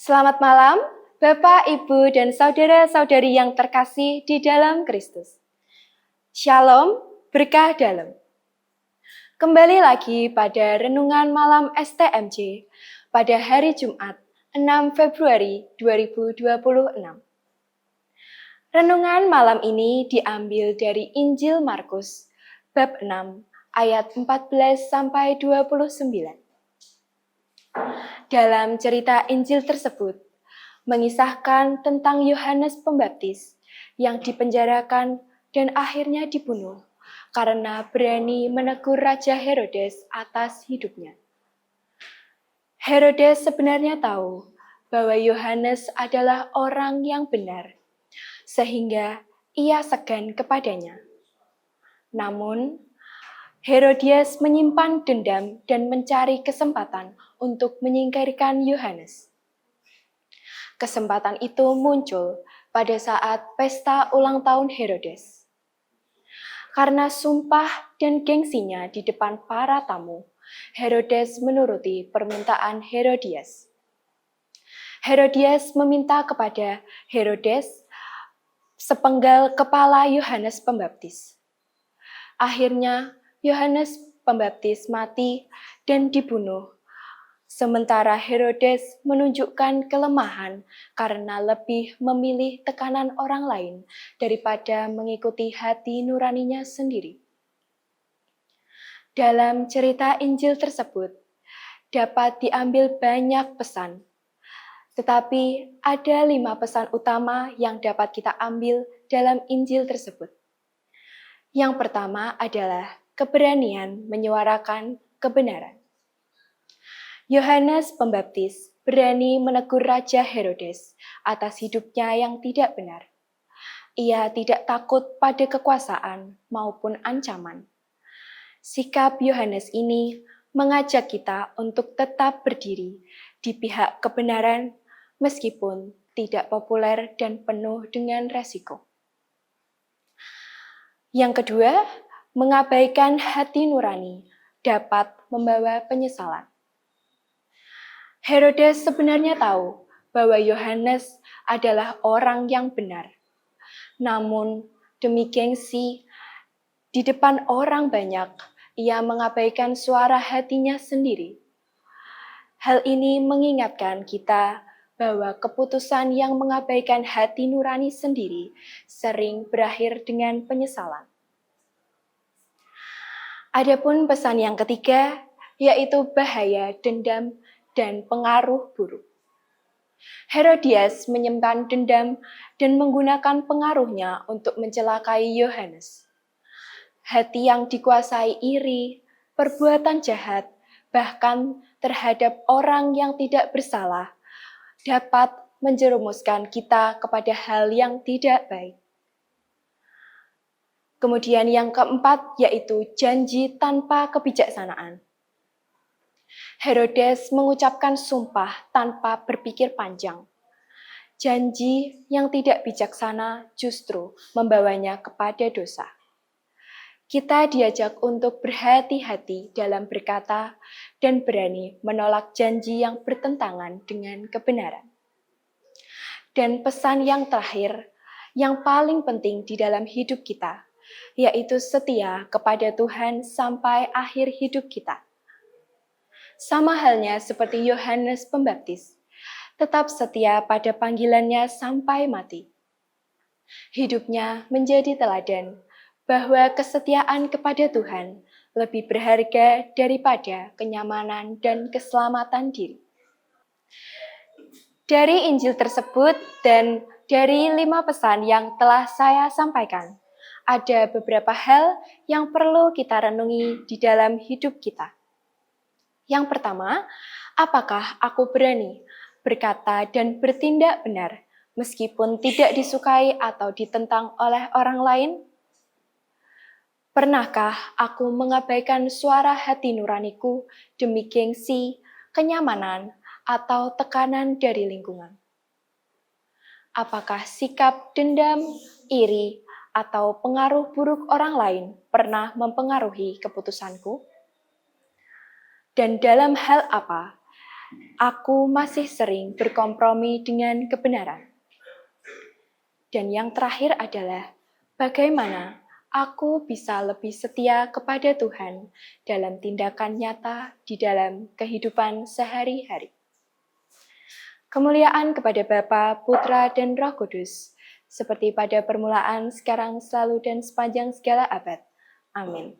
Selamat malam, Bapak, Ibu, dan saudara-saudari yang terkasih di dalam Kristus. Shalom, berkah dalam. Kembali lagi pada Renungan Malam STMJ pada hari Jumat 6 Februari 2026. Renungan malam ini diambil dari Injil Markus, bab 6, ayat 14-29. Dalam cerita Injil tersebut, mengisahkan tentang Yohanes Pembaptis yang dipenjarakan dan akhirnya dibunuh karena berani menegur Raja Herodes atas hidupnya. Herodes sebenarnya tahu bahwa Yohanes adalah orang yang benar, sehingga ia segan kepadanya. Namun, Herodias menyimpan dendam dan mencari kesempatan untuk menyingkirkan Yohanes. Kesempatan itu muncul pada saat pesta ulang tahun Herodes. Karena sumpah dan gengsinya di depan para tamu, Herodes menuruti permintaan Herodias. Herodias meminta kepada Herodes sepenggal kepala Yohanes Pembaptis. Akhirnya, Yohanes Pembaptis mati dan dibunuh. Sementara Herodes menunjukkan kelemahan karena lebih memilih tekanan orang lain daripada mengikuti hati nuraninya sendiri. Dalam cerita Injil tersebut, dapat diambil banyak pesan, tetapi ada 5 pesan utama yang dapat kita ambil dalam Injil tersebut. Yang pertama adalah keberanian menyuarakan kebenaran. Yohanes Pembaptis berani menegur Raja Herodes atas hidupnya yang tidak benar. Ia tidak takut pada kekuasaan maupun ancaman. Sikap Yohanes ini mengajak kita untuk tetap berdiri di pihak kebenaran meskipun tidak populer dan penuh dengan resiko. Yang kedua, mengabaikan hati nurani dapat membawa penyesalan. Herodes sebenarnya tahu bahwa Yohanes adalah orang yang benar. Namun, demi gengsi, di depan orang banyak, ia mengabaikan suara hatinya sendiri. Hal ini mengingatkan kita bahwa keputusan yang mengabaikan hati nurani sendiri sering berakhir dengan penyesalan. Adapun pesan yang ketiga, yaitu bahaya dendam dan pengaruh buruk. Herodias menyimpan dendam dan menggunakan pengaruhnya untuk mencelakai Yohanes. Hati yang dikuasai iri, perbuatan jahat, bahkan terhadap orang yang tidak bersalah, dapat menjerumuskan kita kepada hal yang tidak baik. Kemudian yang keempat, yaitu janji tanpa kebijaksanaan. Herodes mengucapkan sumpah tanpa berpikir panjang. Janji yang tidak bijaksana justru membawanya kepada dosa. Kita diajak untuk berhati-hati dalam berkata dan berani menolak janji yang bertentangan dengan kebenaran. Dan pesan yang terakhir, yang paling penting di dalam hidup kita, yaitu setia kepada Tuhan sampai akhir hidup kita. Sama halnya seperti Yohanes Pembaptis, tetap setia pada panggilannya sampai mati. Hidupnya menjadi teladan bahwa kesetiaan kepada Tuhan lebih berharga daripada kenyamanan dan keselamatan diri. Dari Injil tersebut dan dari 5 pesan yang telah saya sampaikan, ada beberapa hal yang perlu kita renungi di dalam hidup kita. Yang pertama, apakah aku berani berkata dan bertindak benar meskipun tidak disukai atau ditentang oleh orang lain? Pernahkah aku mengabaikan suara hati nuraniku demi gengsi, kenyamanan, atau tekanan dari lingkungan? Apakah sikap dendam, iri, atau pengaruh buruk orang lain pernah mempengaruhi keputusanku? Dan dalam hal apa Aku masih sering berkompromi dengan kebenaran. Dan yang terakhir adalah bagaimana aku bisa lebih setia kepada Tuhan dalam tindakan nyata di dalam kehidupan sehari-hari. Kemuliaan kepada Bapa, Putra, dan Roh Kudus, seperti pada permulaan, sekarang, selalu, dan sepanjang segala abad. Amin.